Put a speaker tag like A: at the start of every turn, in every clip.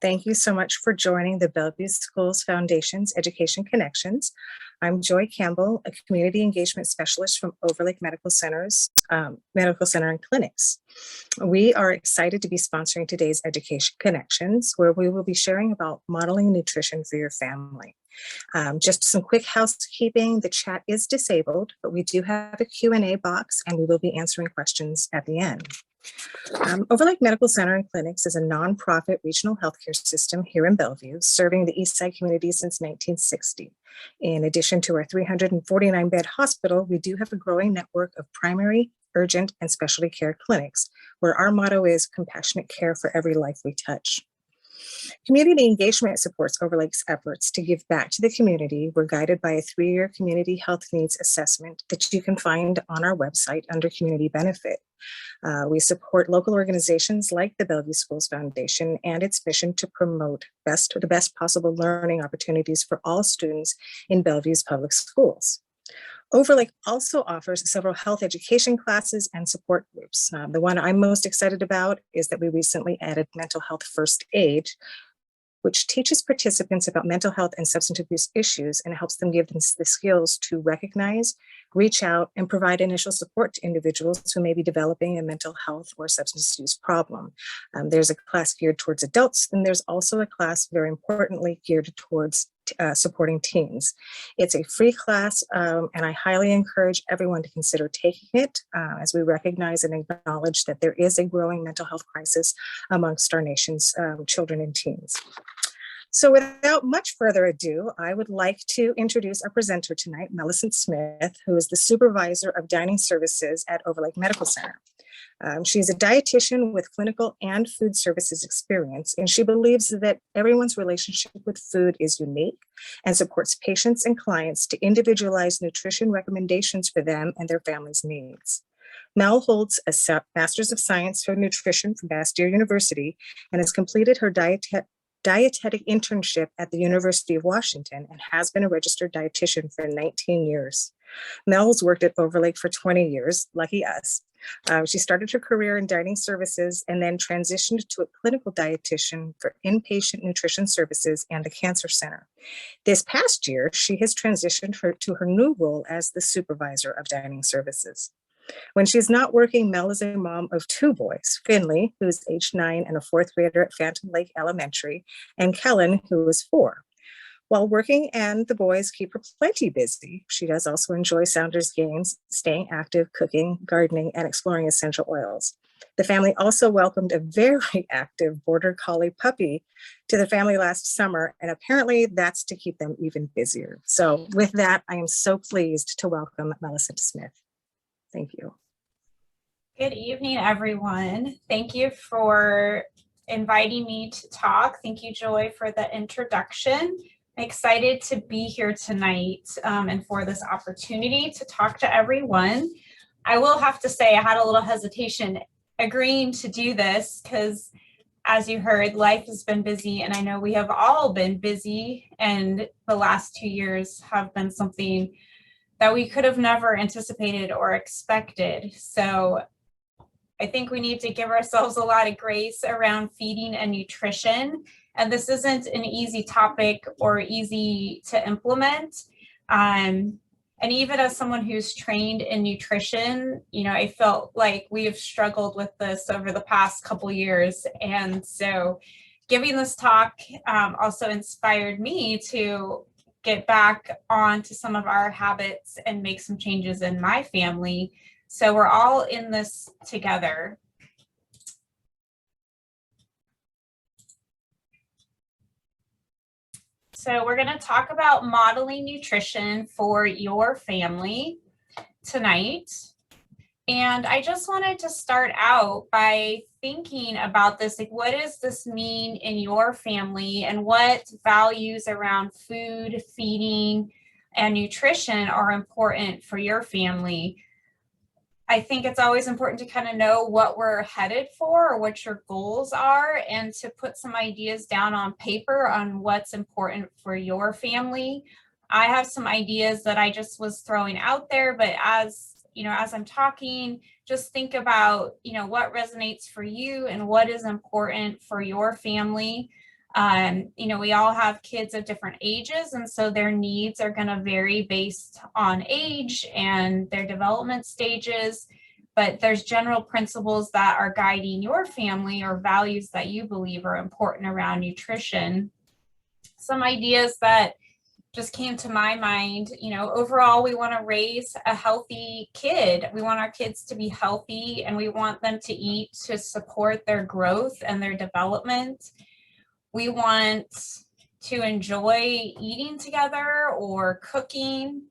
A: Thank you so much for joining the Bellevue Schools Foundation's Education Connections. I'm Joy Campbell, a community engagement specialist from Overlake Medical Center and Clinics. We are excited to be sponsoring today's Education Connections, where we will be sharing about modeling nutrition for your family. Just some quick housekeeping. The chat is disabled, but we do have a Q&A box and we will be answering questions at the end. Overlake Medical Center and Clinics is a nonprofit regional healthcare system here in Bellevue, serving the Eastside community since 1960. In addition to our 349-bed hospital, we do have a growing network of primary, urgent, and specialty care clinics, where our motto is compassionate care for every life we touch. Community engagement supports Overlake's efforts to give back to the community. We're guided by a 3-year community health needs assessment that you can find on our website under community benefit. We support local organizations like the Bellevue Schools Foundation and its mission to promote the best possible learning opportunities for all students in Bellevue's public schools. Overlake also offers several health education classes and support groups. The one I'm most excited about is that we recently added mental health first aid, which teaches participants about mental health and substance abuse issues and helps them give them the skills to recognize, reach out, and provide initial support to individuals who may be developing a mental health or substance use problem. There's a class geared towards adults, and there's also a class, very importantly, geared towards supporting teens. It's a free class, and I highly encourage everyone to consider taking it as we recognize and acknowledge that there is a growing mental health crisis amongst our nation's children and teens. So without much further ado, I would like to introduce our presenter tonight, Millicent Smith, who is the supervisor of dining services at Overlake Medical Center. She's a dietitian with clinical and food services experience, and she believes that everyone's relationship with food is unique and supports patients and clients to individualize nutrition recommendations for them and their families' needs. Mel holds a Master's of Science for Nutrition from Bastyr University and has completed her dietetic internship at the University of Washington and has been a registered dietitian for 19 years. Mel's worked at Overlake for 20 years, lucky us. She started her career in dining services and then transitioned to a clinical dietitian for inpatient nutrition services and a cancer center. This past year, she has transitioned to her new role as the supervisor of dining services. When she's not working, Mel is a mom of 2 boys, Finley, who's age 9 and a 4th grader at Phantom Lake Elementary, and Kellen, who is 4. While working and the boys keep her plenty busy, she does also enjoy Sounders games, staying active, cooking, gardening, and exploring essential oils. The family also welcomed a very active border collie puppy to the family last summer, and apparently that's to keep them even busier. So with that, I am so pleased to welcome Millicent Smith. Thank you.
B: Good evening, everyone. Thank you for inviting me to talk. Thank you, Joy, for the introduction. I'm excited to be here tonight and for this opportunity to talk to everyone. I will have to say I had a little hesitation agreeing to do this because, as you heard, life has been busy, and I know we have all been busy, and the last 2 years have been something that we could have never anticipated or expected. So I think we need to give ourselves a lot of grace around feeding and nutrition. And this isn't an easy topic or easy to implement. And even as someone who's trained in nutrition, I felt like we have struggled with this over the past couple years. And so giving this talk also inspired me to get back onto some of our habits and make some changes in my family. So we're all in this together. So we're going to talk about modeling nutrition for your family tonight. And I just wanted to start out by thinking about this, like, what does this mean in your family, and what values around food, feeding, and nutrition are important for your family? I think it's always important to kind of know what we're headed for or what your goals are, and to put some ideas down on paper on what's important for your family. I have some ideas that I just was throwing out there, but as as I'm talking, just think about, what resonates for you and what is important for your family. We all have kids of different ages, and so their needs are going to vary based on age and their development stages. But there's general principles that are guiding your family or values that you believe are important around nutrition. Some ideas that just came to my mind, overall, we want to raise a healthy kid. We want our kids to be healthy, and we want them to eat to support their growth and their development. We want to enjoy eating together or cooking.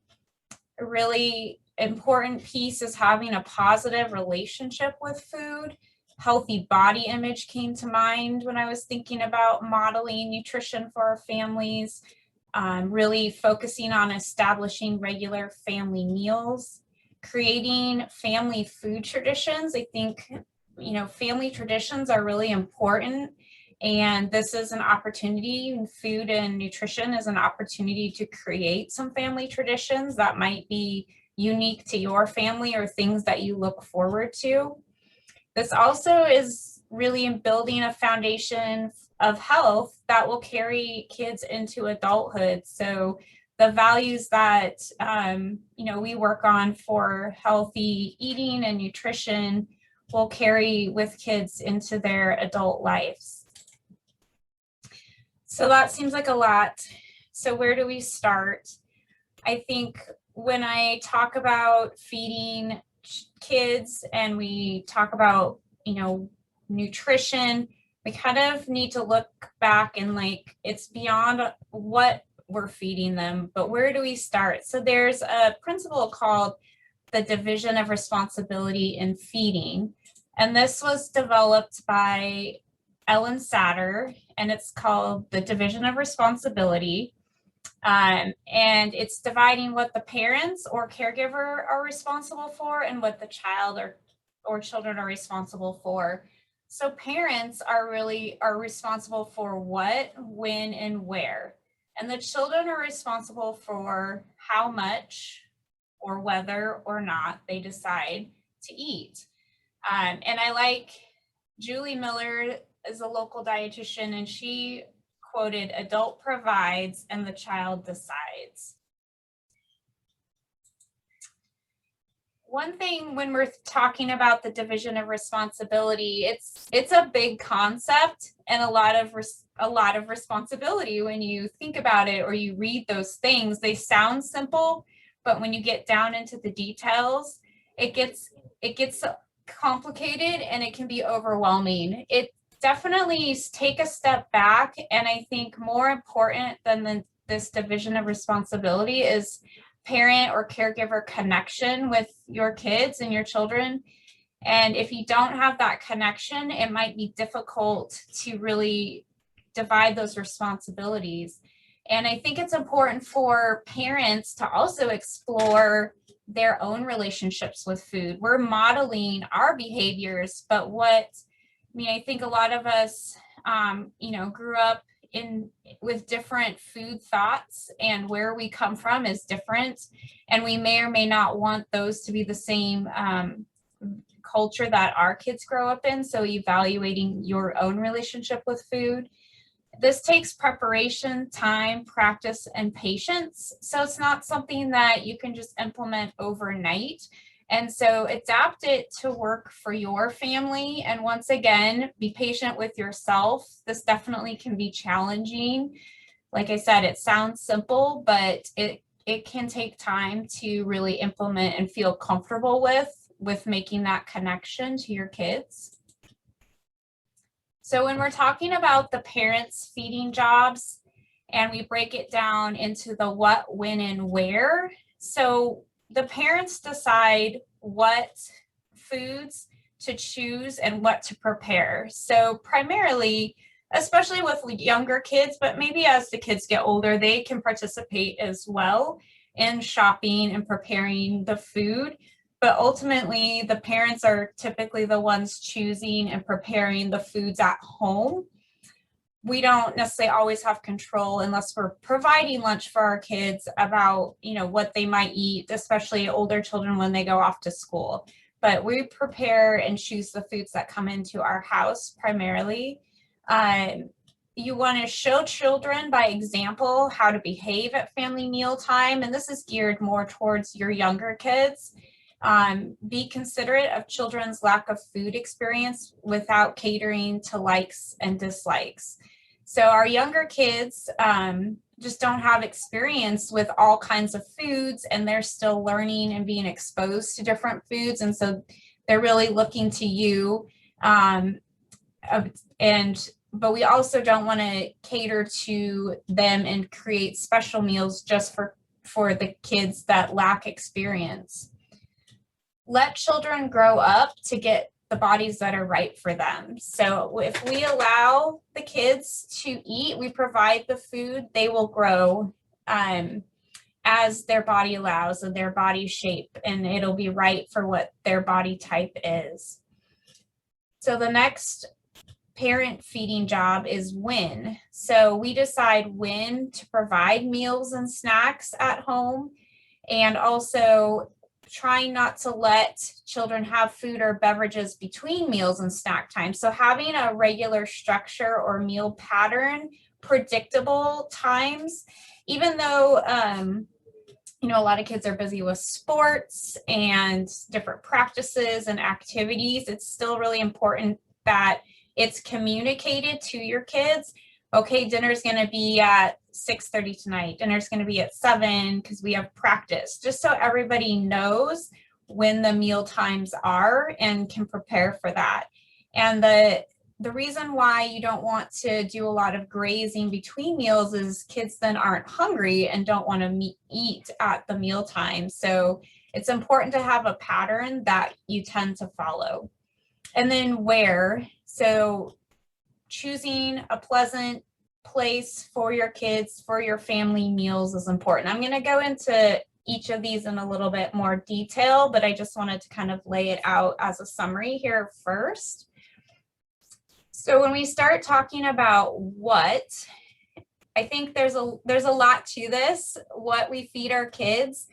B: A really important piece is having a positive relationship with food. Healthy body image came to mind when I was thinking about modeling nutrition for our families. Really focusing on establishing regular family meals, creating family food traditions. I think, family traditions are really important. And this is an opportunity, food and nutrition is an opportunity to create some family traditions that might be unique to your family or things that you look forward to. This also is really in building a foundation of health that will carry kids into adulthood. So the values that, we work on for healthy eating and nutrition will carry with kids into their adult lives. So that seems like a lot. So where do we start? I think when I talk about feeding kids and we talk about, nutrition, we kind of need to look back and it's beyond what we're feeding them, but where do we start? So there's a principle called the division of responsibility in feeding. And this was developed by Ellen Satter, and it's called the division of responsibility. And it's dividing what the parents or caregiver are responsible for and what the child or children are responsible for. So parents are responsible for what, when, and where. And the children are responsible for how much or whether or not they decide to eat. And I like Julie Miller is a local dietitian, and she quoted, "Adult provides and the child decides." One thing when we're talking about the division of responsibility, it's a big concept and a lot of responsibility when you think about it or you read those things. They sound simple, but when you get down into the details, it gets complicated and it can be overwhelming. It definitely take a step back, and I think more important than this division of responsibility is parent or caregiver connection with your kids and your children. And if you don't have that connection, it might be difficult to really divide those responsibilities. And I think it's important for parents to also explore their own relationships with food. We're modeling our behaviors, but I think a lot of us, grew up with different food thoughts, and where we come from is different. And we may or may not want those to be the same culture that our kids grow up in. So evaluating your own relationship with food. This takes preparation, time, practice, and patience. So it's not something that you can just implement overnight. And so adapt it to work for your family. And once again, be patient with yourself. This definitely can be challenging. Like I said, it sounds simple, but it can take time to really implement and feel comfortable with making that connection to your kids. So when we're talking about the parents' feeding jobs, and we break it down into the what, when, and where. So the parents decide what foods to choose and what to prepare. So primarily, especially with younger kids, but maybe as the kids get older, they can participate as well in shopping and preparing the food. But ultimately, the parents are typically the ones choosing and preparing the foods at home. we don't necessarily always have control unless we're providing lunch for our kids about, what they might eat, especially older children when they go off to school. But we prepare and choose the foods that come into our house primarily. You want to show children by example how to behave at family mealtime, and this is geared more towards your younger kids. Be considerate of children's lack of food experience without catering to likes and dislikes. So our younger kids just don't have experience with all kinds of foods, and they're still learning and being exposed to different foods. And so they're really looking to you. But we also don't want to cater to them and create special meals just for the kids that lack experience. Let children grow up to get the bodies that are right for them. So if we allow the kids to eat, we provide the food, they will grow as their body allows and their body shape, and it'll be right for what their body type is. So the next parent feeding job is when. So we decide when to provide meals and snacks at home, and also trying not to let children have food or beverages between meals and snack time. So having a regular structure or meal pattern, predictable times, even though a lot of kids are busy with sports and different practices and activities, it's still really important that it's communicated to your kids. Okay, dinner's going to be at 6:30 tonight. Dinner's going to be at 7 because we have practice, just so everybody knows when the meal times are and can prepare for that. And the reason why you don't want to do a lot of grazing between meals is kids then aren't hungry and don't want to eat at the meal time. So it's important to have a pattern that you tend to follow. And then where. So choosing a pleasant place for your kids, for your family meals is important. I'm going to go into each of these in a little bit more detail, but I just wanted to kind of lay it out as a summary here first. So when we start talking about what, I think there's a lot to this, what we feed our kids.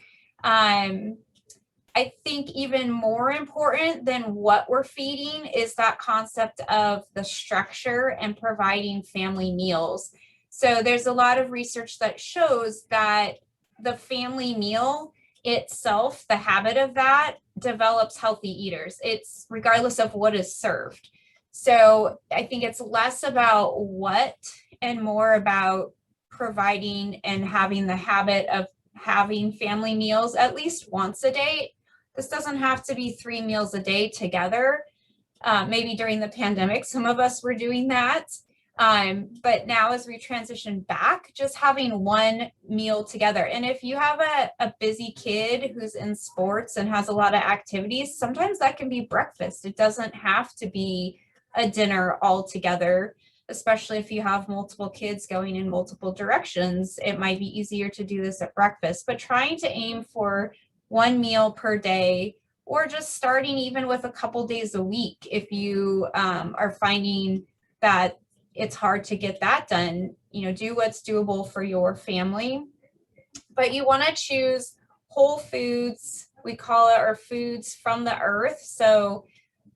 B: I think even more important than what we're feeding is that concept of the structure and providing family meals. So there's a lot of research that shows that the family meal itself, the habit of that, develops healthy eaters. It's regardless of what is served. So I think it's less about what and more about providing and having the habit of having family meals at least once a day. This doesn't have to be 3 meals a day together. Maybe during the pandemic, some of us were doing that. But now as we transition back, just having one meal together. And if you have a busy kid who's in sports and has a lot of activities, sometimes that can be breakfast. It doesn't have to be a dinner all together, especially if you have multiple kids going in multiple directions. It might be easier to do this at breakfast, but trying to aim for 1 meal per day, or just starting even with a couple days a week if you are finding that it's hard to get that done. Do what's doable for your family. But you want to choose whole foods, we call it, or foods from the earth. So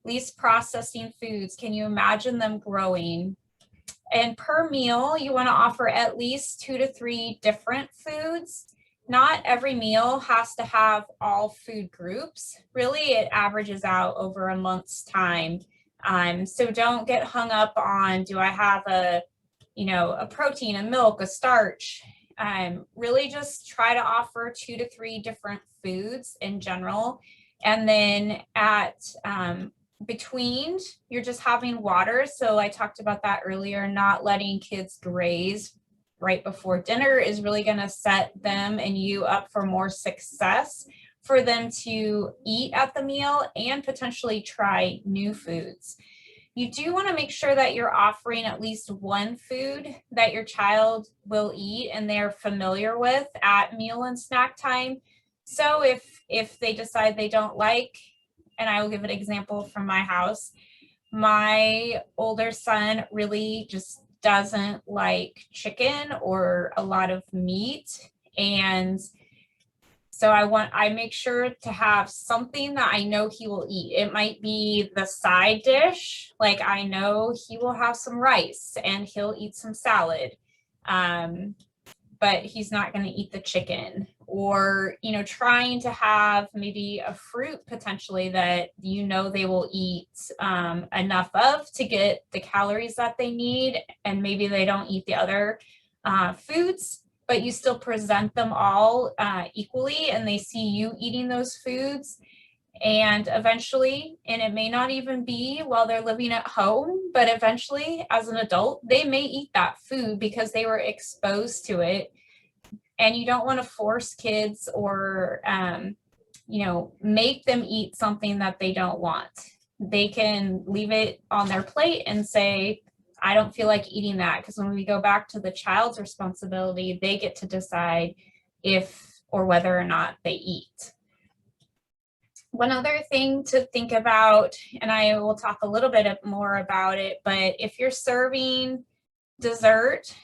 B: least processing foods. Can you imagine them growing? And per meal, you want to offer at least 2 to 3 different foods. Not every meal has to have all food groups. Really, it averages out over a month's time. So don't get hung up on, do I have a protein, a milk, a starch? Really just try to offer 2 to 3 different foods in general. And then at between, you're just having water. So I talked about that earlier, not letting kids graze right before dinner is really going to set them and you up for more success for them to eat at the meal and potentially try new foods. You do want to make sure that you're offering at least one food that your child will eat and they're familiar with at meal and snack time. So if they decide they don't like, and I will give an example from my house, my older son really just doesn't like chicken or a lot of meat. And so I make sure to have something that I know he will eat. It might be the side dish. Like I know he will have some rice and he'll eat some salad. But he's not going to eat the chicken. Or, you know, trying to have maybe a fruit potentially that you know they will eat enough of to get the calories that they need, and maybe they don't eat the other foods, but you still present them all equally and they see you eating those foods. And eventually, and it may not even be while they're living at home, but eventually as an adult, they may eat that food because they were exposed to it. And you don't want to force kids or, you know, make them eat something that they don't want. They can leave it on their plate and say, I don't feel like eating that. Because when we go back to the child's responsibility, they get to decide if or whether or not they eat. One other thing to think about, and I will talk a little bit more about it, but if you're serving dessert,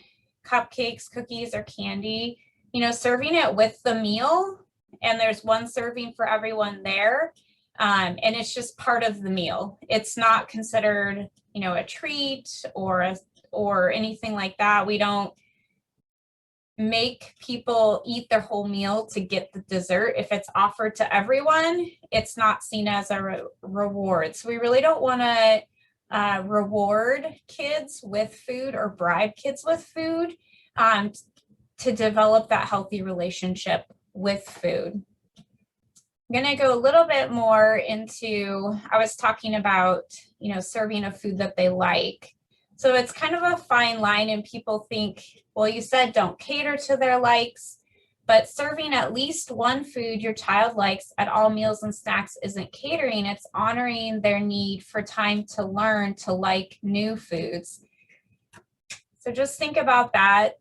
B: cupcakes, cookies, or candy, you know, serving it with the meal, and there's one serving for everyone there, and it's just part of the meal. It's not considered, you know, a treat or anything like that. We don't make people eat their whole meal to get the dessert. If it's offered to everyone, it's not seen as a reward. So we really don't want to reward kids with food or bribe kids with food to develop that healthy relationship with food. I'm going to go a little bit more into, I was talking about, you know, serving a food that they like. So it's kind of a fine line, and people think, well, you said don't cater to their likes, but serving at least one food your child likes at all meals and snacks isn't catering. It's honoring their need for time to learn to like new foods. So just think about that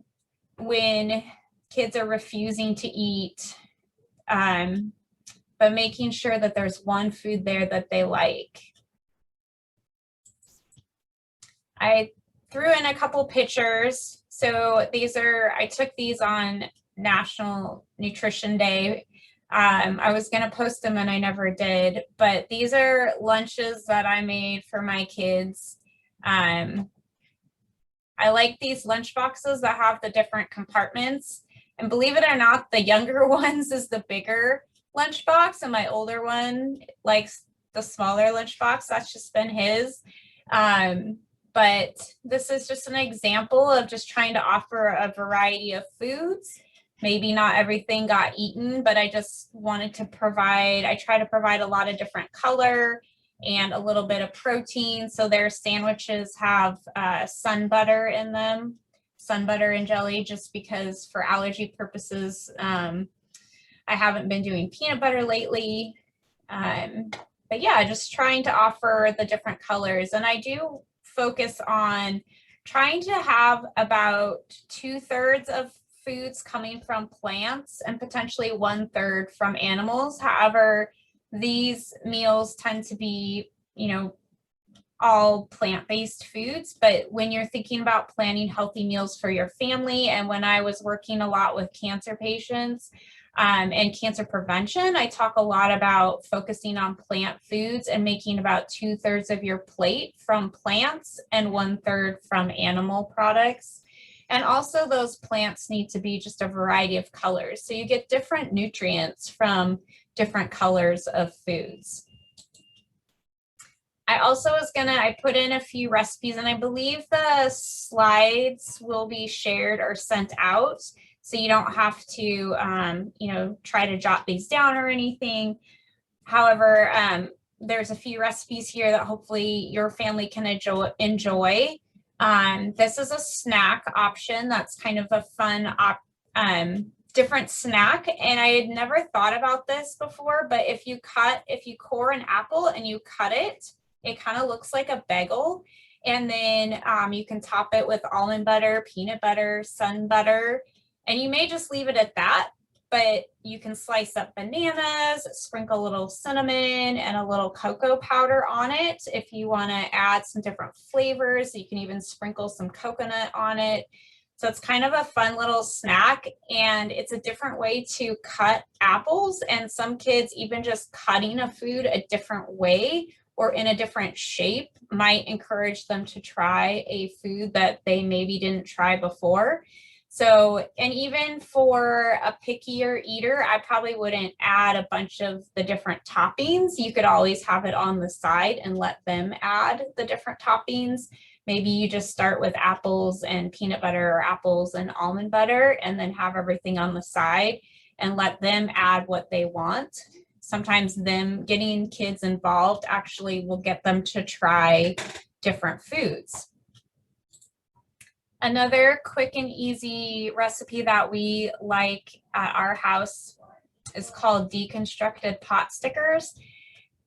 B: when kids are refusing to eat, but making sure that there's one food there that they like. I threw in a couple pictures. So these are, I took these on National Nutrition Day. I was going to post them and I never did, but these are lunches that I made for my kids. I like these lunchboxes that have the different compartments, and believe it or not, the younger ones is the bigger lunchbox, and my older one likes the smaller lunchbox. That's just been his. But this is just an example of just trying to offer a variety of foods. Maybe not everything got eaten, but I just wanted to provide, I try to provide a lot of different color and a little bit of protein. So their sandwiches have sun butter in them, sun butter and jelly, just because for allergy purposes, I haven't been doing peanut butter lately. But yeah, just trying to offer the different colors. And I do focus on trying to have about 2/3 of foods coming from plants and potentially 1/3 from animals. However, these meals tend to be, you know, all plant-based foods. But when you're thinking about planning healthy meals for your family, and when I was working a lot with cancer patients, and cancer prevention, I talk a lot about focusing on plant foods and making about 2/3 of your plate from plants and 1/3 from animal products. And also those plants need to be just a variety of colors. So you get different nutrients from different colors of foods. I also I put in a few recipes, and I believe the slides will be shared or sent out. So you don't have to, you know, try to jot these down or anything. However, there's a few recipes here that hopefully your family can enjoy. This is a snack option that's kind of a fun, different snack. And I had never thought about this before, but if you core an apple and you cut it, it kind of looks like a bagel. And then you can top it with almond butter, peanut butter, sun butter. And you may just leave it at that, but you can slice up bananas, sprinkle a little cinnamon and a little cocoa powder on it. If you want to add some different flavors, you can even sprinkle some coconut on it. So it's kind of a fun little snack, and it's a different way to cut apples. And some kids, even just cutting a food a different way or in a different shape, might encourage them to try a food that they maybe didn't try before. So, and even for a pickier eater, I probably wouldn't add a bunch of the different toppings. You could always have it on the side and let them add the different toppings. Maybe you just start with apples and peanut butter, or apples and almond butter, and then have everything on the side and let them add what they want. Sometimes them getting kids involved actually will get them to try different foods. Another quick and easy recipe that we like at our house is called Deconstructed Pot Stickers.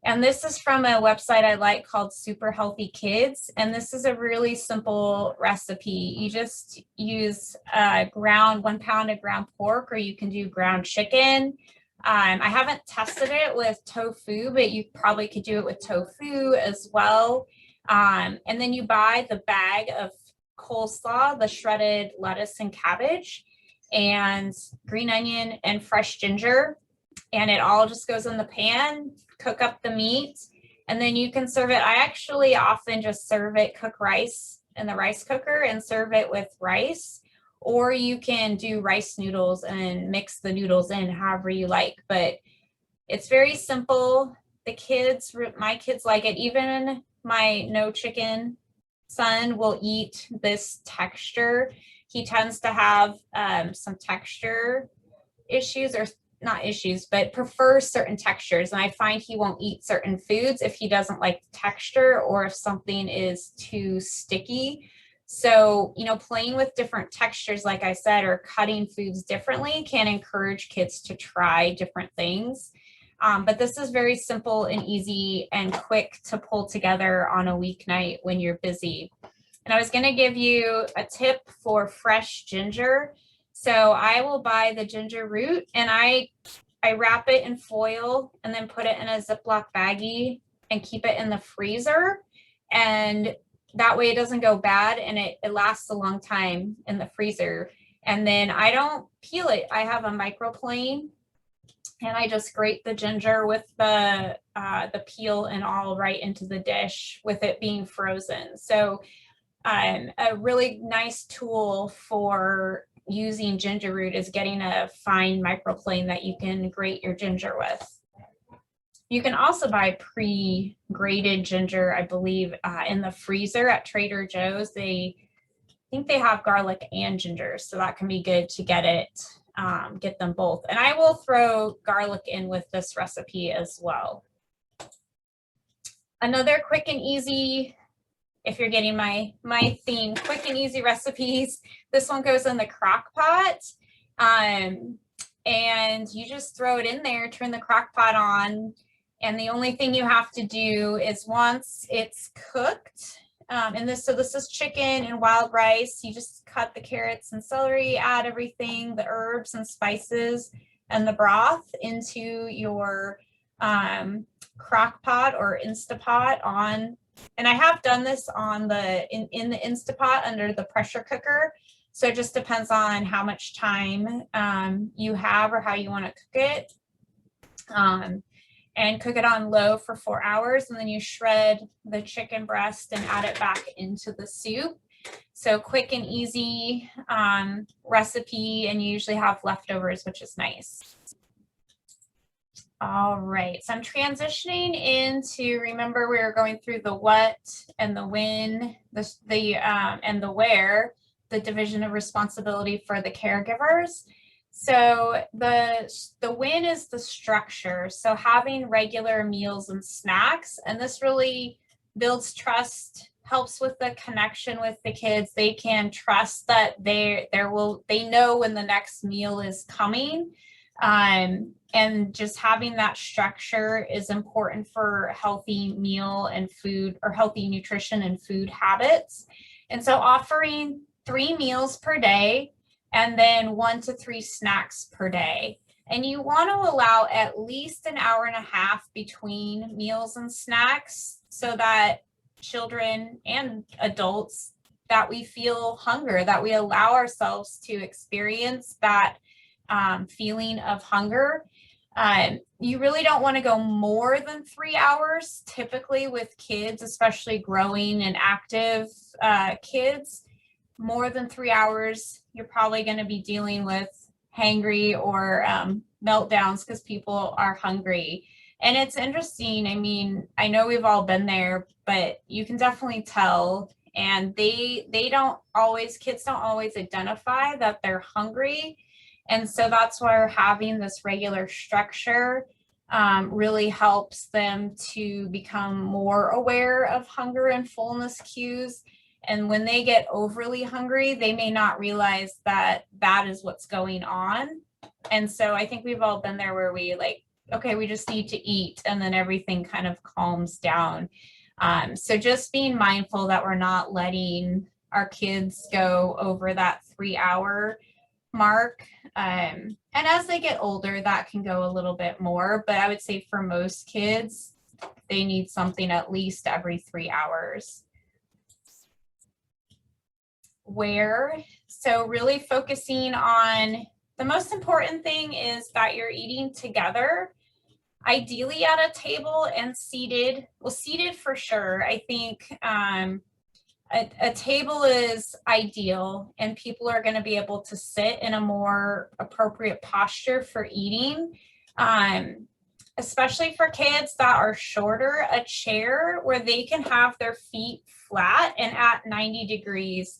B: And this is from a website I like called Super Healthy Kids. And this is a really simple recipe. You just use 1 pound of ground pork, or you can do ground chicken. I haven't tested it with tofu, but you probably could do it with tofu as well. And then you buy the bag of coleslaw, the shredded lettuce and cabbage, and green onion and fresh ginger. And it all just goes in the pan, cook up the meat, and then you can serve it. I actually often just serve it, cook rice in the rice cooker and serve it with rice, or you can do rice noodles and mix the noodles in however you like. But it's very simple. My kids like it. Even my no chicken son will eat this texture. He tends to have some texture issues, or not issues, but prefers certain textures. And I find he won't eat certain foods if he doesn't like the texture, or if something is too sticky. So, playing with different textures, like I said, or cutting foods differently can encourage kids to try different things. But this is very simple and easy and quick to pull together on a weeknight when you're busy. And I was going to give you a tip for fresh ginger. So I will buy the ginger root, and I wrap it in foil and then put it in a Ziploc baggie and keep it in the freezer. And that way it doesn't go bad, and it lasts a long time in the freezer. And then I don't peel it. I have a microplane, and I just grate the ginger with the peel and all right into the dish with it being frozen. So a really nice tool for using ginger root is getting a fine microplane that you can grate your ginger with. You can also buy pre-grated ginger, I believe, in the freezer at Trader Joe's. I think they have garlic and ginger, so that can be good to get them both. And I will throw garlic in with this recipe as well. Another quick and easy, if you're getting my theme, quick and easy recipes. This one goes in the crock pot. And you just throw it in there, turn the crock pot on. And the only thing you have to do is, once it's cooked, so this is chicken and wild rice. You just cut the carrots and celery, add everything, the herbs and spices and the broth into your crock pot or Instapot on. And I have done this on in the Instapot under the pressure cooker. So it just depends on how much time you have or how you want to cook it. And cook it on low for 4 hours, and then you shred the chicken breast and add it back into the soup. So quick and easy recipe, and you usually have leftovers, which is nice. All right, so I'm transitioning into, remember we were going through the what and the when, and the where, the division of responsibility for the caregivers. So the when is the structure. So having regular meals and snacks, and this really builds trust, helps with the connection with the kids. They can trust that they know when the next meal is coming. And just having that structure is important for healthy meal and food, or healthy nutrition and food habits. And so offering 3 meals per day, and then 1 to 3 snacks per day. And you want to allow at least an hour and a half between meals and snacks so that children and adults, that we feel hunger, that we allow ourselves to experience that feeling of hunger. You really don't want to go more than 3 hours, typically with kids, especially growing and active kids. More than 3 hours, you're probably going to be dealing with hangry or meltdowns because people are hungry. And it's interesting. I mean, I know we've all been there, but you can definitely tell. And they don't always, kids don't always identify that they're hungry. And so that's why having this regular structure really helps them to become more aware of hunger and fullness cues. And when they get overly hungry, they may not realize that that is what's going on. And so I think we've all been there where we like, okay, we just need to eat, and then everything kind of calms down. So just being mindful that we're not letting our kids go over that 3 hour mark. And as they get older, that can go a little bit more, but I would say for most kids, they need something at least every 3 hours. Where, so really focusing on the most important thing is that you're eating together, ideally at a table and seated. Well, seated for sure. I think a table is ideal, and people are going to be able to sit in a more appropriate posture for eating. Especially for kids that are shorter, a chair where they can have their feet flat and at 90 degrees.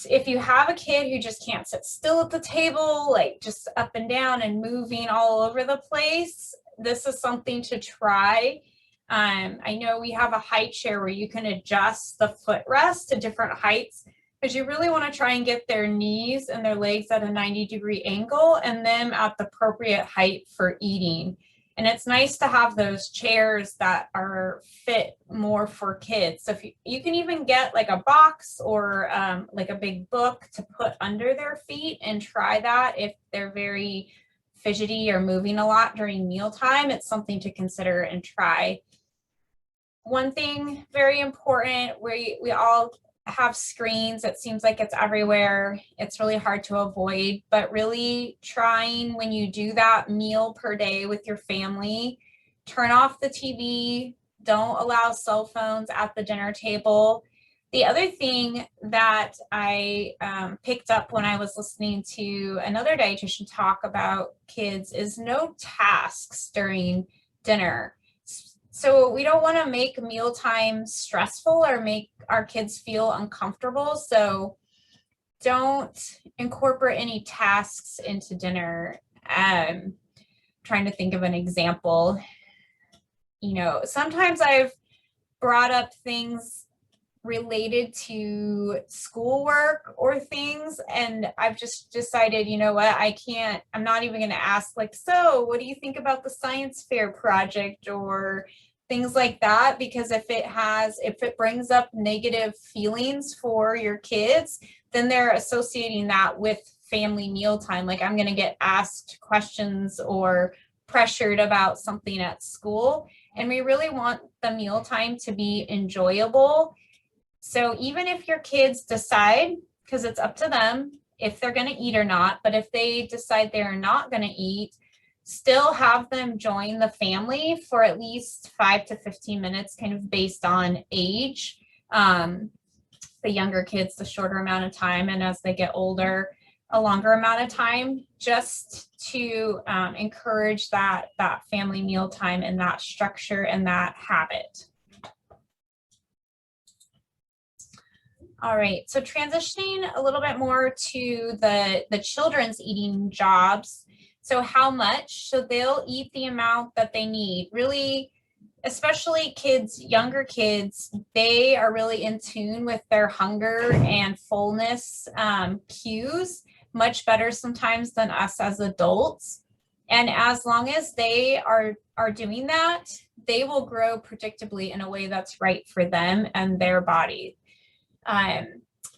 B: If you have a kid who just can't sit still at the table, like just up and down and moving all over the place, this is something to try. I know we have a high chair where you can adjust the footrest to different heights, because you really want to try and get their knees and their legs at a 90-degree angle and them at the appropriate height for eating. And it's nice to have those chairs that are fit more for kids. So if you can even get like a box or like a big book to put under their feet and try that if they're very fidgety or moving a lot during mealtime. It's something to consider and try. One thing very important, we all have screens. It seems like it's everywhere. It's really hard to avoid, but really trying, when you do that meal per day with your family, turn off the TV, don't allow cell phones at the dinner table. The other thing that I picked up when I was listening to another dietitian talk about kids is no tasks during dinner. So we don't want to make mealtime stressful or make our kids feel uncomfortable. So don't incorporate any tasks into dinner. Trying to think of an example. You know, sometimes I've brought up things related to schoolwork or things, and I've just decided, you know what, I'm not even going to ask like, so what do you think about the science fair project or things like that, because if it brings up negative feelings for your kids, then they're associating that with family mealtime. Like, I'm going to get asked questions or pressured about something at school, and we really want the mealtime to be enjoyable. So even if your kids decide, because it's up to them if they're going to eat or not, but if they decide they're not going to eat, still have them join the family for at least 5 to 15 minutes, kind of based on age. The younger kids, the shorter amount of time, and as they get older, a longer amount of time, just to encourage that family mealtime and that structure and that habit. All right, so transitioning a little bit more to the children's eating jobs. So how much? So they'll eat the amount that they need. Really, especially kids, younger kids, they are really in tune with their hunger and fullness cues, much better sometimes than us as adults. And as long as they are doing that, they will grow predictably in a way that's right for them and their body.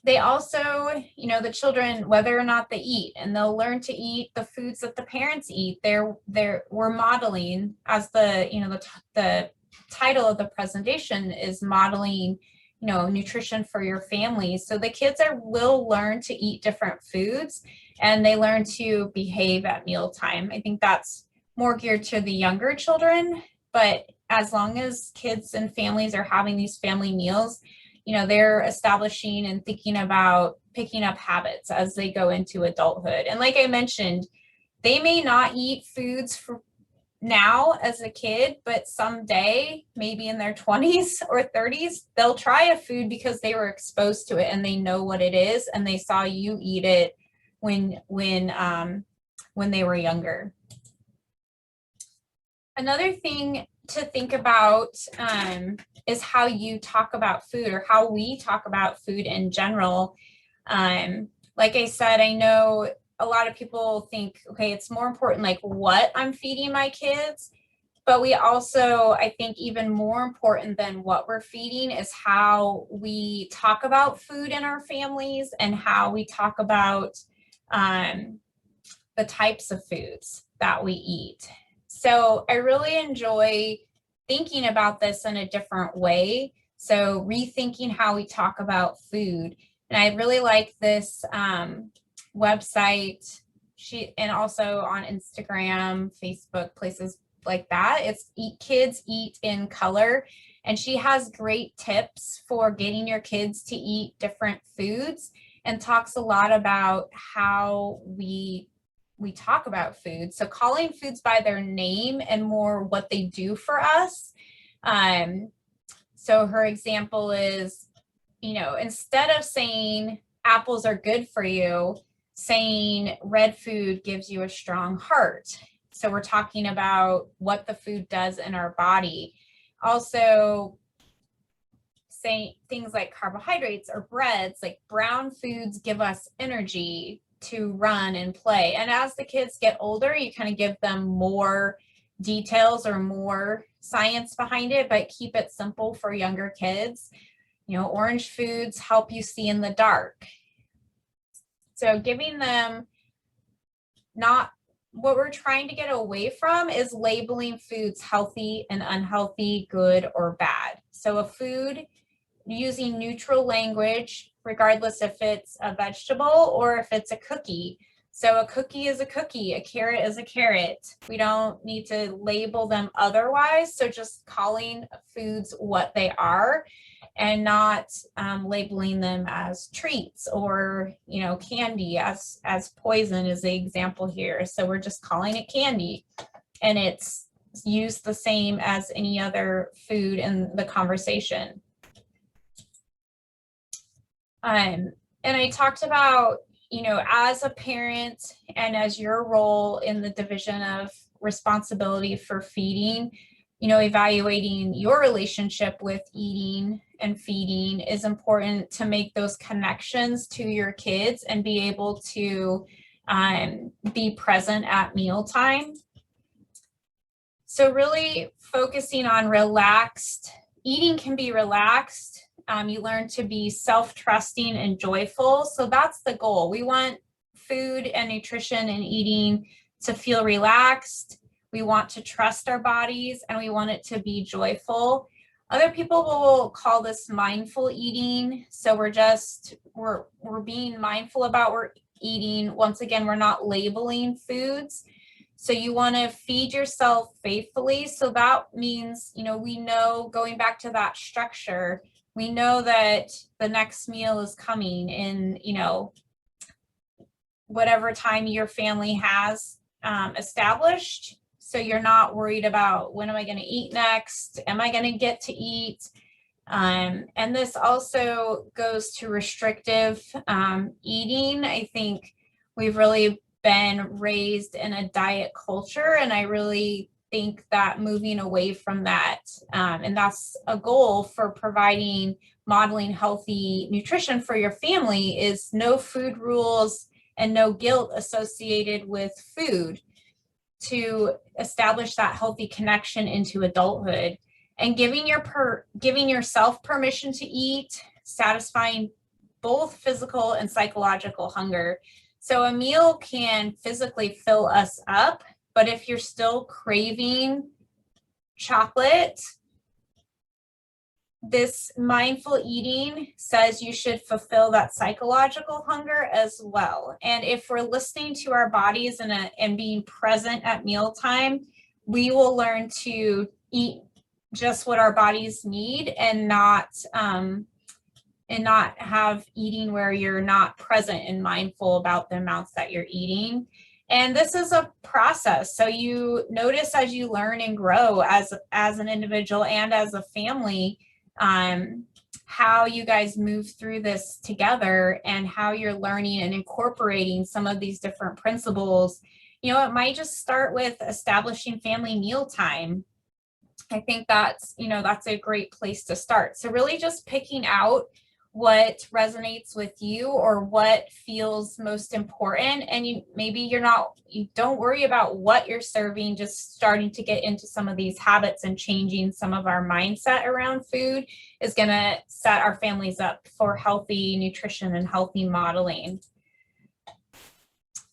B: they also, the children, whether or not they eat, and they'll learn to eat the foods that the parents eat. We're modeling, as the title of the presentation is modeling, nutrition for your family. So the kids will learn to eat different foods, and they learn to behave at mealtime. I think that's more geared to the younger children, but as long as kids and families are having these family meals, they're establishing and thinking about picking up habits as they go into adulthood. And like I mentioned, they may not eat foods for now as a kid, but someday, maybe in their 20s or 30s, they'll try a food because they were exposed to it and they know what it is and they saw you eat it when they were younger. Another thing to think about is how you talk about food, or how we talk about food in general. Like I said, I know a lot of people think, okay, it's more important like what I'm feeding my kids, but we also, I think even more important than what we're feeding is how we talk about food in our families and how we talk about the types of foods that we eat. So I really enjoy thinking about this in a different way. So rethinking how we talk about food. And I really like this website, and also on Instagram, Facebook, places like that. It's Kids Eat in Color. And she has great tips for getting your kids to eat different foods, and talks a lot about how we talk about food. So calling foods by their name and more what they do for us. So her example is, instead of saying apples are good for you, saying red food gives you a strong heart. So we're talking about what the food does in our body. Also, say things like carbohydrates or breads, like brown foods give us energy to run and play. And as the kids get older, you kind of give them more details or more science behind it, but keep it simple for younger kids. Orange foods help you see in the dark. So giving them, not what we're trying to get away from is labeling foods healthy and unhealthy, good or bad. So a food, using neutral language, regardless if it's a vegetable or if it's a cookie. So a cookie is a cookie, a carrot is a carrot. We don't need to label them otherwise. So just calling foods what they are, and not labeling them as treats or, candy as poison is the example here. So we're just calling it candy, and it's used the same as any other food in the conversation. And I talked about, as a parent and as your role in the division of responsibility for feeding, evaluating your relationship with eating and feeding is important to make those connections to your kids and be able to be present at mealtime. So really focusing on relaxed, eating can be relaxed. You learn to be self-trusting and joyful. So that's the goal. We want food and nutrition and eating to feel relaxed. We want to trust our bodies, and we want it to be joyful. Other people will call this mindful eating. So we're being mindful about what we're eating. Once again, we're not labeling foods. So you want to feed yourself faithfully. So that means, we know, going back to that structure, we know that the next meal is coming in, whatever time your family has established. So you're not worried about, when am I going to eat next? Am I going to get to eat? And this also goes to restrictive eating. I think we've really been raised in a diet culture, and I really think that moving away from that, and that's a goal for modeling healthy nutrition for your family, is no food rules and no guilt associated with food, to establish that healthy connection into adulthood, and giving yourself permission to eat, satisfying both physical and psychological hunger. So a meal can physically fill us up, but if you're still craving chocolate, this mindful eating says you should fulfill that psychological hunger as well. And if we're listening to our bodies and being present at mealtime, we will learn to eat just what our bodies need and not have eating where you're not present and mindful about the amounts that you're eating. And this is a process. So you notice as you learn and grow as an individual and as a family, how you guys move through this together and how you're learning and incorporating some of these different principles. You know, it might just start with establishing family mealtime. I think that's a great place to start. So really just picking out what resonates with you or what feels most important. And you don't worry about what you're serving, just starting to get into some of these habits and changing some of our mindset around food is going to set our families up for healthy nutrition and healthy modeling.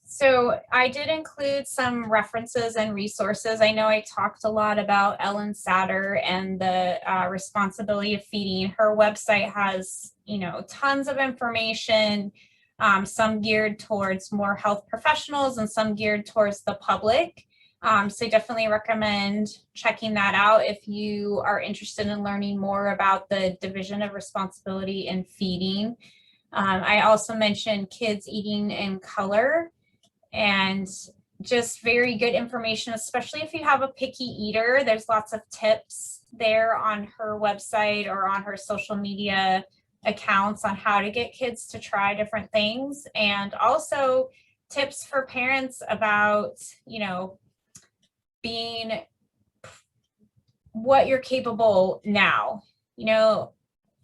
B: So I did include some references and resources. I know I talked a lot about Ellen Satter and the responsibility of feeding. Her website has, tons of information, some geared towards more health professionals and some geared towards the public. So I definitely recommend checking that out if you are interested in learning more about the division of responsibility in feeding. I also mentioned Kids Eating in Color, and just very good information, especially if you have a picky eater. There's lots of tips there on her website or on her social media accounts on how to get kids to try different things, and also tips for parents about, being what you're capable now.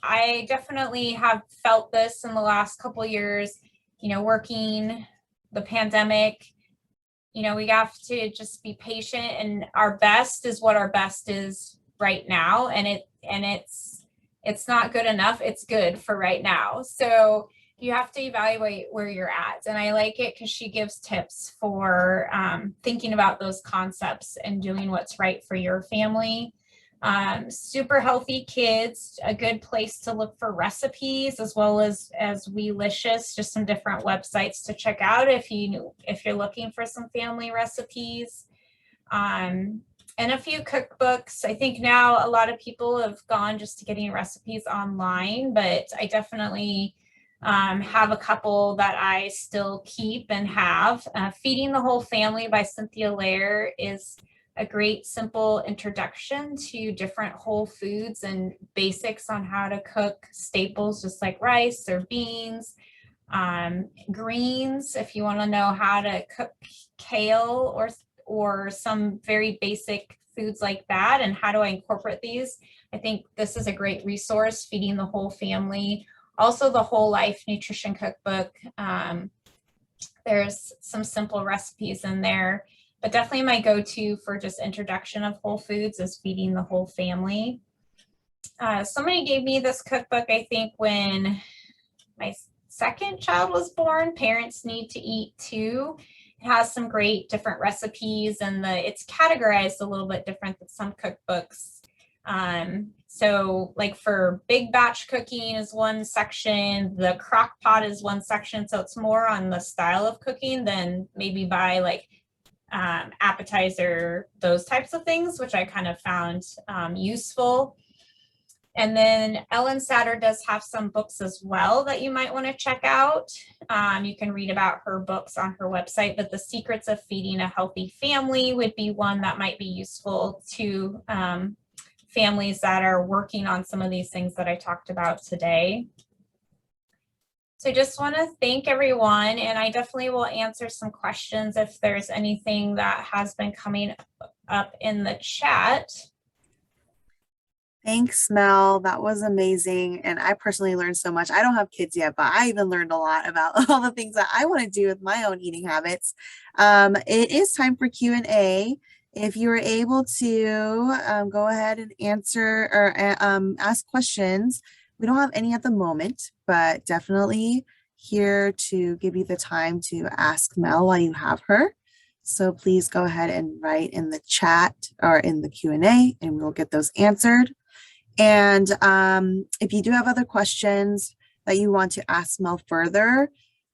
B: I definitely have felt this in the last couple of years, working the pandemic. We have to just be patient, and our best is what our best is right now. And it's not good enough. It's good for right now. So you have to evaluate where you're at. And I like it because she gives tips for thinking about those concepts and doing what's right for your family. Super Healthy Kids, a good place to look for recipes, as well as Weelicious, just some different websites to check out if you're looking for some family recipes. And a few cookbooks. I think now a lot of people have gone just to getting recipes online, but I definitely have a couple that I still keep and have. Feeding the Whole Family by Cynthia Lair is a great simple introduction to different whole foods and basics on how to cook staples just like rice or beans. Greens, if you want to know how to cook kale or some very basic foods like that and how do I incorporate these, I think this is a great resource. Feeding the Whole Family. Also the Whole Life Nutrition Cookbook. There's some simple recipes in there, but definitely my go-to for just introduction of whole foods is Feeding the Whole Family. Somebody gave me this cookbook, I think, when my second child was born, Parents Need to Eat Too. It has some great different recipes, and it's categorized a little bit different than some cookbooks. So like for big batch cooking is one section, the crock pot is one section. So it's more on the style of cooking than maybe by like appetizer, those types of things, which I kind of found useful. And then Ellen Satter does have some books as well that you might want to check out. You can read about her books on her website, but The Secrets of Feeding a Healthy Family would be one that might be useful to families that are working on some of these things that I talked about today. So just want to thank everyone, and I definitely will answer some questions if there's anything that has been coming up in the chat.
C: Thanks, Mel. That was amazing. And I personally learned so much. I don't have kids yet, but I even learned a lot about all the things that I want to do with my own eating habits. It is time for Q&A. If you are able to go ahead and answer or ask questions, We don't have any at the moment, but definitely here to give you the time to ask Mel while you have her. So please go ahead and write in the chat or in the Q&A and we'll get those answered. And if you do have other questions that you want to ask Mel further,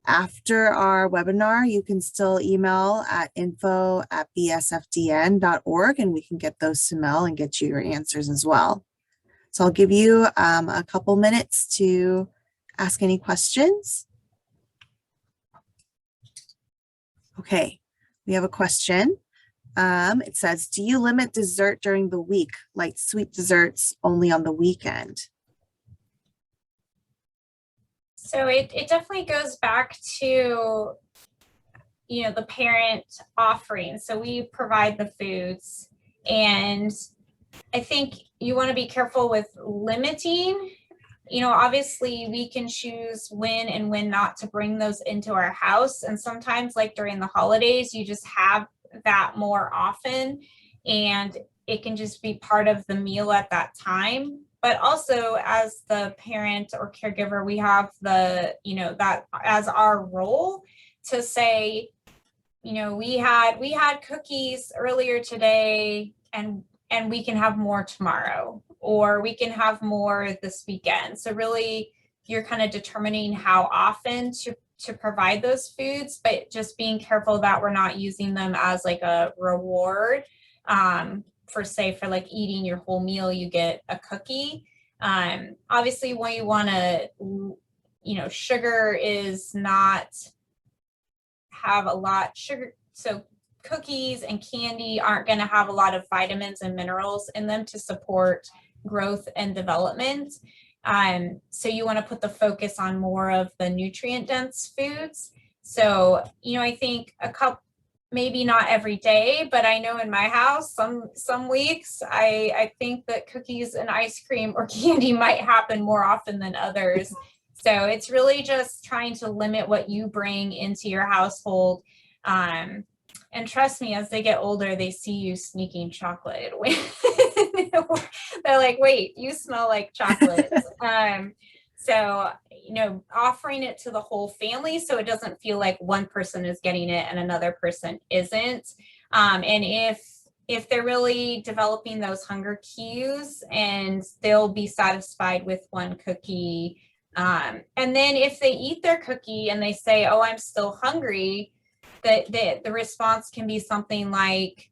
C: after our webinar, you can still email at info@bsfdn.org and we can get those to Mel and get you your answers as well. So I'll give you a couple minutes to ask any questions. Okay, we have a question. It says, do you limit dessert during the week, like sweet desserts only on the weekend?
B: So it definitely goes back to, the parent offering. So we provide the foods, and I think you want to be careful with limiting. Obviously we can choose when and when not to bring those into our house. And sometimes, like during the holidays, you just have that more often, and it can just be part of the meal at that time. But also, as the parent or caregiver, we have that as our role to say, we had cookies earlier today, and we can have more tomorrow, or we can have more this weekend. So really, you're kind of determining how often to provide those foods, but just being careful that we're not using them as like a reward. For like eating your whole meal, you get a cookie. Obviously, when you want to, sugar is not have a lot sugar. So cookies and candy aren't going to have a lot of vitamins and minerals in them to support growth and development. So you want to put the focus on more of the nutrient dense foods. So, I think maybe not every day, but I know in my house, some weeks, I think that cookies and ice cream or candy might happen more often than others. So it's really just trying to limit what you bring into your household. And trust me, as they get older, they see you sneaking chocolate. They're like, wait, you smell like chocolate. So, offering it to the whole family so it doesn't feel like one person is getting it and another person isn't. And if they're really developing those hunger cues, and they'll be satisfied with one cookie. And then if they eat their cookie and they say, oh, I'm still hungry, the response can be something like,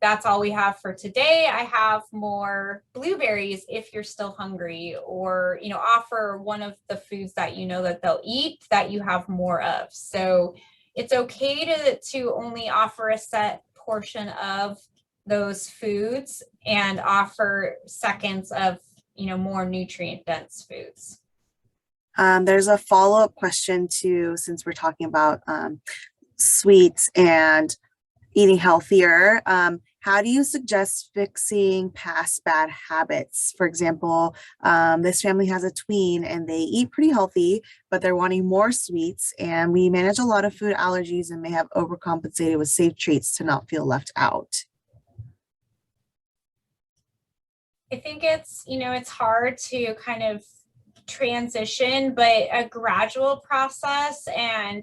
B: that's all we have for today. I have more blueberries if you're still hungry, or, offer one of the foods that that they'll eat that you have more of. So it's okay to only offer a set portion of those foods and offer seconds of, more nutrient dense foods.
C: There's a follow-up question too, since we're talking about sweets and eating healthier. How do you suggest fixing past bad habits? For example, this family has a tween and they eat pretty healthy, but they're wanting more sweets, and we manage a lot of food allergies and may have overcompensated with safe treats to not feel left out.
B: I think it's hard to kind of transition, but a gradual process, and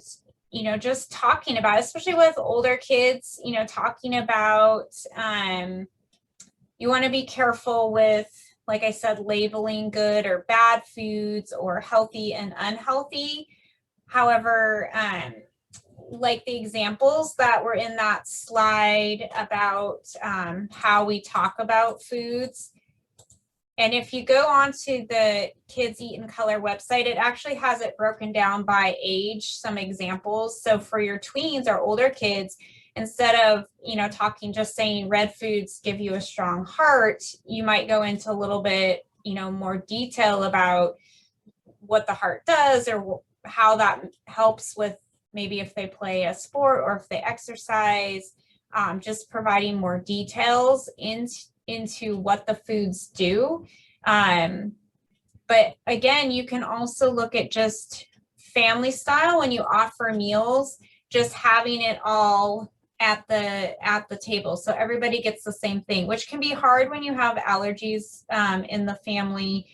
B: just talking about, especially with older kids, talking about, you want to be careful with, like I said, labeling good or bad foods or healthy and unhealthy. However, like the examples that were in that slide about how we talk about foods. And if you go onto the Kids Eat in Color website, it actually has it broken down by age, some examples. So for your tweens or older kids, instead of, just saying red foods give you a strong heart, you might go into a little bit, more detail about what the heart does, or how that helps with maybe if they play a sport or if they exercise, just providing more details into what the foods do. But again, you can also look at just family style when you offer meals, just having it all at the table so everybody gets the same thing, which can be hard when you have allergies in the family.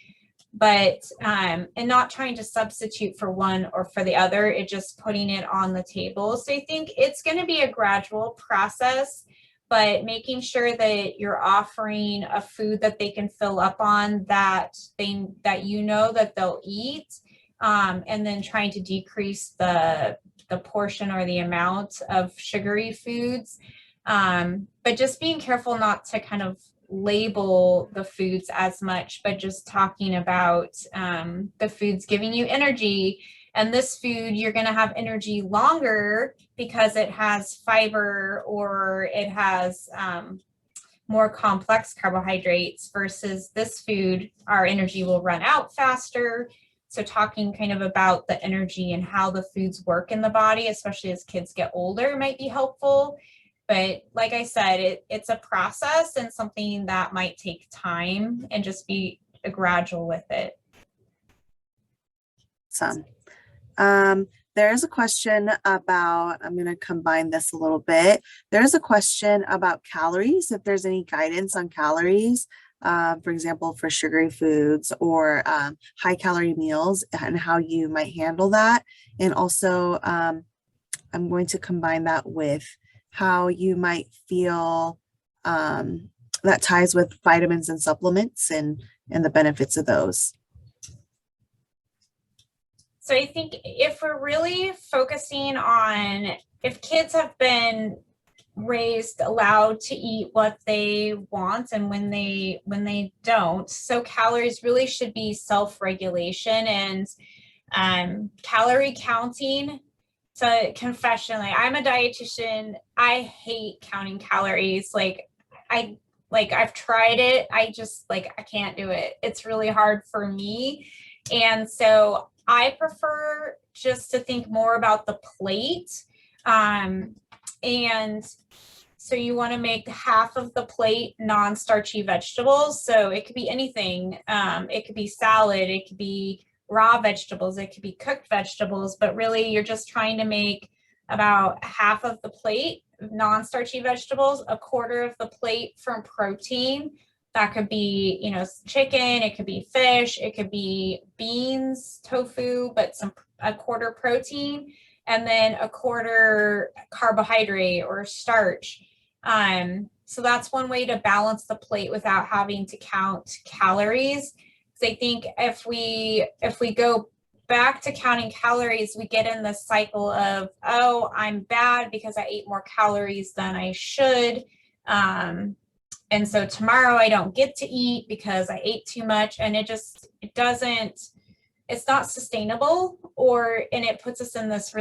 B: but and not trying to substitute for one or for the other, it just putting it on the table. So I think it's going to be a gradual process, but making sure that you're offering a food that they can fill up on, that that they'll eat, and then trying to decrease the portion or the amount of sugary foods, but just being careful not to kind of label the foods as much, but just talking about the foods giving you energy. And this food, you're going to have energy longer because it has fiber or it has more complex carbohydrates, versus this food, our energy will run out faster. So talking kind of about the energy and how the foods work in the body, especially as kids get older, might be helpful. But like I said, it's a process and something that might take time, and just be gradual with it.
C: Awesome. There's a question about, I'm going to combine this a little bit. There's a question about calories, if there's any guidance on calories, for example, for sugary foods or high calorie meals, and how you might handle that. And also, I'm going to combine that with how you might feel that ties with vitamins and supplements and the benefits of those.
B: So I think if we're really focusing on, if kids have been raised, allowed to eat what they want and when they don't, so calories really should be self-regulation. And calorie counting, so confession, like, I'm a dietitian, I hate counting calories. I've tried it, I can't do it. It's really hard for me. And so I prefer just to think more about the plate. And so you want to make half of the plate non-starchy vegetables. So it could be anything. It could be salad, it could be raw vegetables, it could be cooked vegetables, but really you're just trying to make about half of the plate non-starchy vegetables, a quarter of the plate from protein. That could be, chicken, it could be fish, it could be beans, tofu, but a quarter protein, and then a quarter carbohydrate or starch. So that's one way to balance the plate without having to count calories. So I think if we go back to counting calories, we get in this cycle of, oh, I'm bad because I ate more calories than I should. And so tomorrow I don't get to eat because I ate too much, and it's not sustainable, and it puts us in this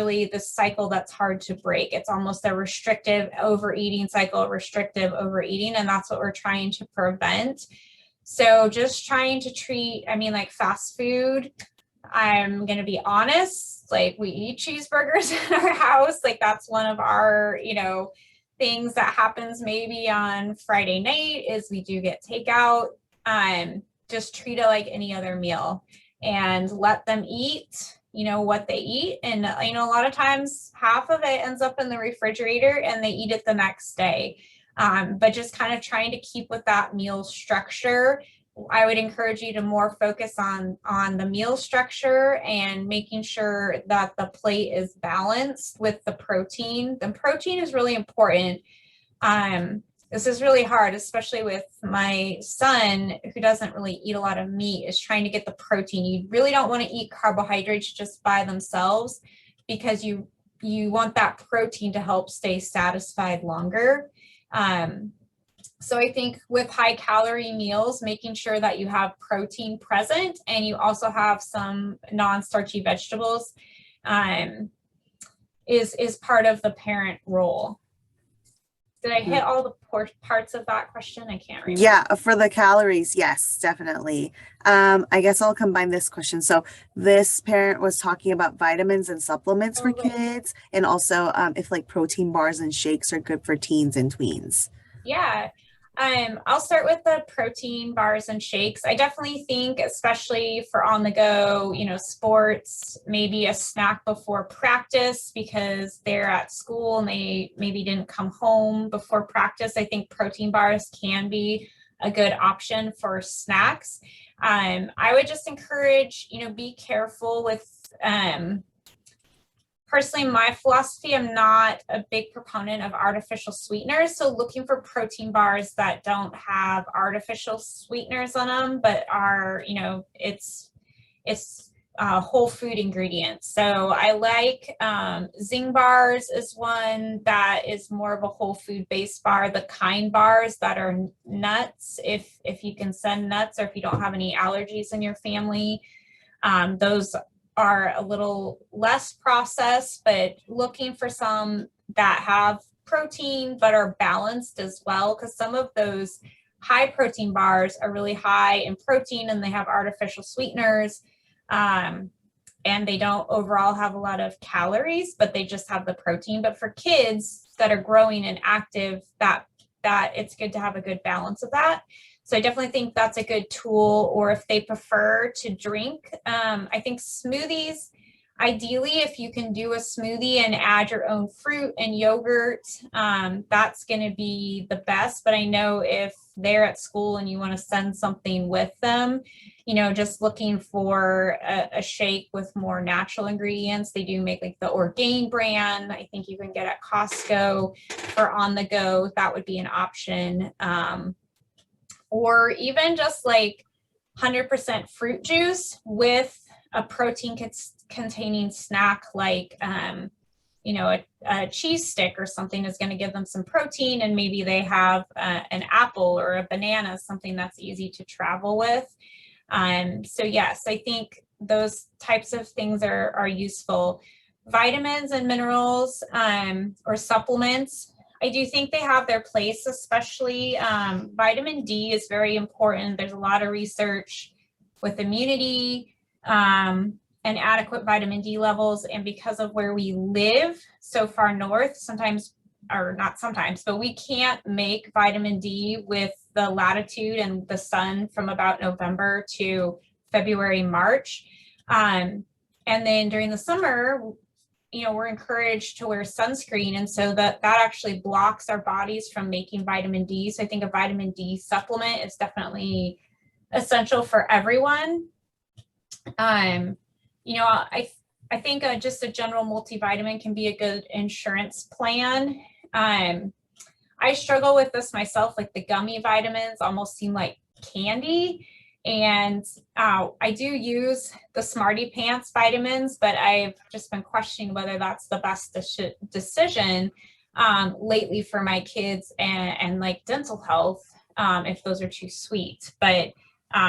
B: cycle that's hard to break. It's almost a restrictive overeating cycle, and that's what we're trying to prevent. So just trying to treat, like fast food, I'm going to be honest, like, we eat cheeseburgers in our house. Like, that's one of our, things that happens maybe on Friday night, is we do get takeout. Just treat it like any other meal and let them eat, what they eat. And, a lot of times half of it ends up in the refrigerator and they eat it the next day. But just kind of trying to keep with that meal structure. I would encourage you to more focus on the meal structure and making sure that the plate is balanced with the protein. The protein is really important. This is really hard, especially with my son, who doesn't really eat a lot of meat, is trying to get the protein. You really don't want to eat carbohydrates just by themselves, because you want that protein to help stay satisfied longer. So I think with high calorie meals, making sure that you have protein present and you also have some non-starchy vegetables is part of the parent role. Did I hit all the parts of that question? I can't remember.
C: Yeah, for the calories, yes, definitely. I guess I'll combine this question. So this parent was talking about vitamins and supplements for kids, and also if like protein bars and shakes are good for teens and tweens.
B: Yeah. I'll start with the protein bars and shakes. I definitely think, especially for on the go, sports, maybe a snack before practice because they're at school and they maybe didn't come home before practice. I think protein bars can be a good option for snacks. I would just encourage, be careful with, personally, my philosophy, I'm not a big proponent of artificial sweeteners. So looking for protein bars that don't have artificial sweeteners on them, but are, it's whole food ingredients. So I like Zing bars is one that is more of a whole food based bar. The Kind bars that are nuts, if you can send nuts, or if you don't have any allergies in your family, those are a little less processed, but looking for some that have protein but are balanced as well, because some of those high protein bars are really high in protein and they have artificial sweeteners, and they don't overall have a lot of calories, but they just have the protein. But for kids that are growing and active, that it's good to have a good balance of that. So I definitely think that's a good tool. Or if they prefer to drink, I think smoothies, ideally, if you can do a smoothie and add your own fruit and yogurt, that's going to be the best. But I know if they're at school and you want to send something with them, just looking for a shake with more natural ingredients. They do make like the Orgain brand. I think you can get at Costco for on the go. That would be an option. Or even just like 100% fruit juice with a protein containing snack, like, a cheese stick or something is going to give them some protein, and maybe they have an apple or a banana, something that's easy to travel with. So yes, I think those types of things are useful. Vitamins and minerals, or supplements, I do think they have their place, especially vitamin D is very important. There's a lot of research with immunity and adequate vitamin D levels. And because of where we live so far north, but we can't make vitamin D with the latitude and the sun from about November to February, March. And then during the summer, we're encouraged to wear sunscreen. And so that actually blocks our bodies from making vitamin D. So I think a vitamin D supplement is definitely essential for everyone. I think just a general multivitamin can be a good insurance plan. I struggle with this myself, like the gummy vitamins almost seem like candy. And I do use the Smarty Pants vitamins, but I've just been questioning whether that's the best decision lately for my kids and like dental health, if those are too sweet. But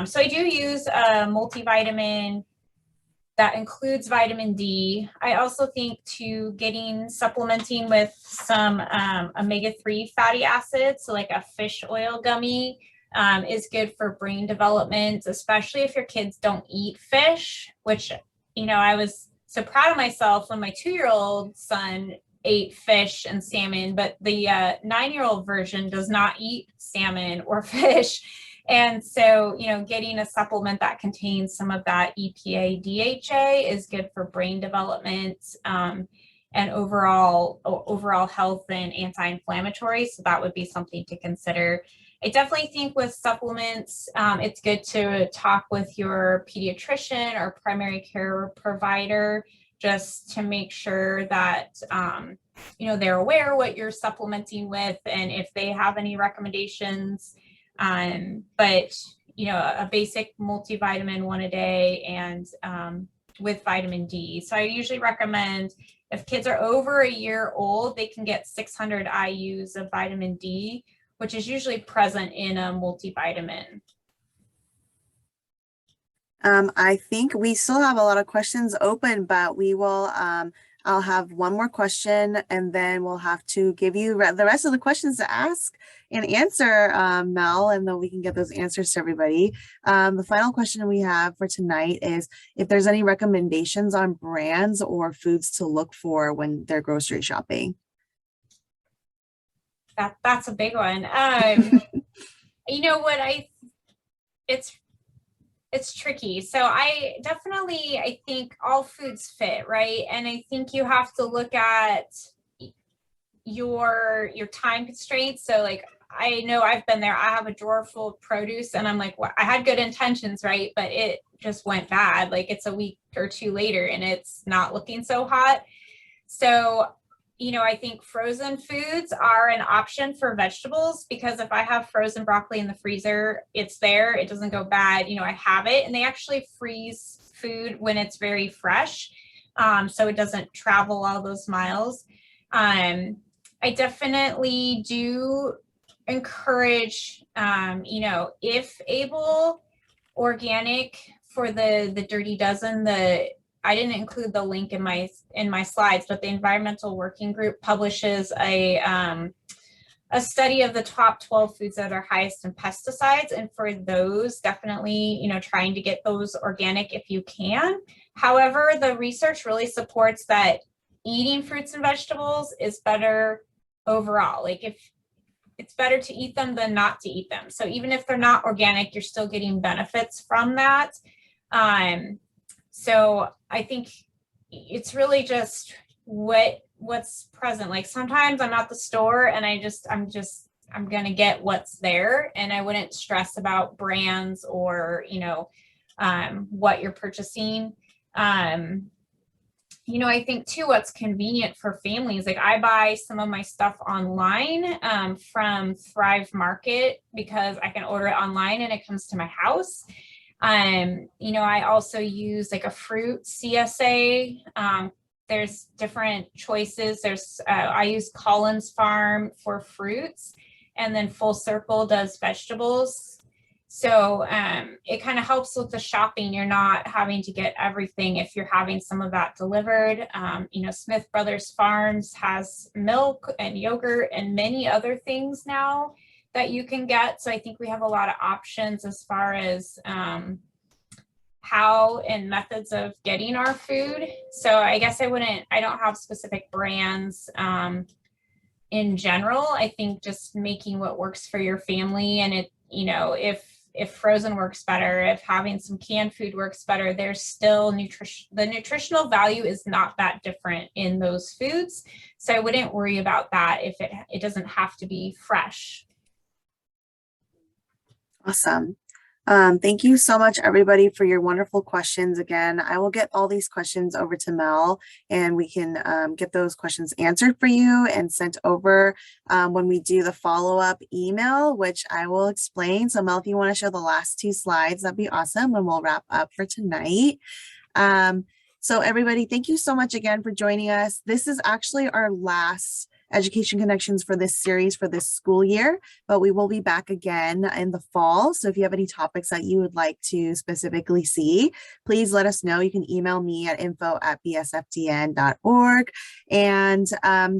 B: so I do use a multivitamin that includes vitamin D. I also think supplementing with some omega-3 fatty acids, so like a fish oil gummy, is good for brain development, especially if your kids don't eat fish, which, I was so proud of myself when my 2-year-old son ate fish and salmon, but the 9-year-old version does not eat salmon or fish. And so, getting a supplement that contains some of that EPA, DHA is good for brain development and overall health and anti-inflammatory. So that would be something to consider. I definitely think with supplements, it's good to talk with your pediatrician or primary care provider just to make sure that, they're aware what you're supplementing with and if they have any recommendations. But, a basic multivitamin one a day and with vitamin D. So I usually recommend if kids are over a year old, they can get 600 IUs of vitamin D, which is usually present in a multivitamin.
C: I think we still have a lot of questions open, but we will, I'll have one more question and then we'll have to give you the rest of the questions to ask and answer, Mel, and then we can get those answers to everybody. The final question we have for tonight is if there's any recommendations on brands or foods to look for when they're grocery shopping.
B: That's a big one. It's tricky. So I think all foods fit, right? And I think you have to look at your time constraints. So like I know I've been there. I have a drawer full of produce and I'm like, well, I had good intentions, right? But it just went bad. Like it's a week or two later and it's not looking so hot. So, I think frozen foods are an option for vegetables, because if I have frozen broccoli in the freezer, it's there, it doesn't go bad. I have it, and they actually freeze food when it's very fresh. So it doesn't travel all those miles. I definitely do encourage, if able, organic for the Dirty Dozen. I didn't include the link in my slides, but the Environmental Working Group publishes a study of the top 12 foods that are highest in pesticides. And for those, definitely, trying to get those organic if you can. However, the research really supports that eating fruits and vegetables is better overall. Like if it's better to eat them than not to eat them. So even if they're not organic, you're still getting benefits from that. So I think it's really just what's present. Like sometimes I'm at the store and I'm going to get what's there, and I wouldn't stress about brands or, what you're purchasing. I think too, what's convenient for families, like I buy some of my stuff online from Thrive Market, because I can order it online and it comes to my house. I also use like a fruit CSA. There's different choices. I use Collins Farm for fruits, and then Full Circle does vegetables. So it kind of helps with the shopping. You're not having to get everything if you're having some of that delivered. Smith Brothers Farms has milk and yogurt and many other things now that you can get. So I think we have a lot of options as far as how and methods of getting our food. So I guess I don't have specific brands in general. I think just making what works for your family, and it, if frozen works better, if having some canned food works better, there's still the nutritional value is not that different in those foods. So I wouldn't worry about that if it doesn't have to be fresh.
C: Awesome. Thank you so much, everybody, for your wonderful questions. Again, I will get all these questions over to Mel, and we can get those questions answered for you and sent over when we do the follow-up email, which I will explain. So Mel, if you want to show the last two slides, that'd be awesome, and we'll wrap up for tonight. So everybody, thank you so much again for joining us. This is actually our last Education Connections for this series for this school year, but we will be back again in the fall. So if you have any topics that you would like to specifically see, please let us know. You can email me at info@bsfdn.org. And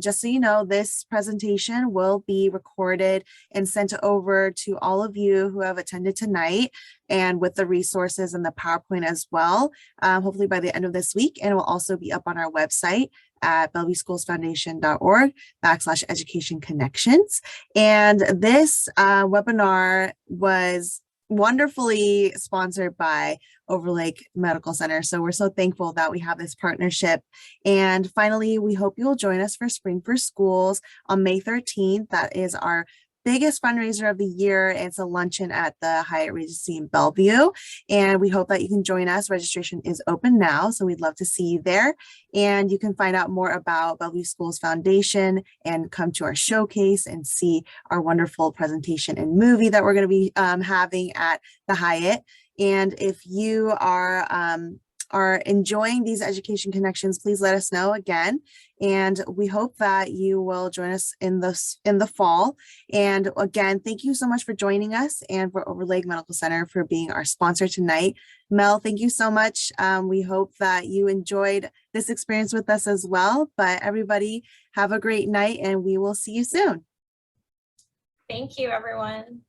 C: just so you know, this presentation will be recorded and sent over to all of you who have attended tonight, and with the resources and the PowerPoint as well, hopefully by the end of this week. And it will also be up on our website at bellevueschoolsfoundation.org/education connections. And this webinar was wonderfully sponsored by Overlake Medical Center. So we're so thankful that we have this partnership. And finally, we hope you'll join us for Spring for Schools on May 13th. That is our biggest fundraiser of the year. It's a luncheon at the Hyatt Regency in Bellevue, and we hope that you can join us. Registration is open now, so we'd love to see you there. And you can find out more about Bellevue Schools Foundation and come to our showcase and see our wonderful presentation and movie that we're going to be having at the Hyatt. And if you are enjoying these Education Connections, please let us know again. And we hope that you will join us in the fall. And again, thank you so much for joining us, and for Overlake Medical Center for being our sponsor tonight. Mel, thank you so much. We hope that you enjoyed this experience with us as well. But everybody, have a great night, and we will see you soon.
B: Thank you, everyone.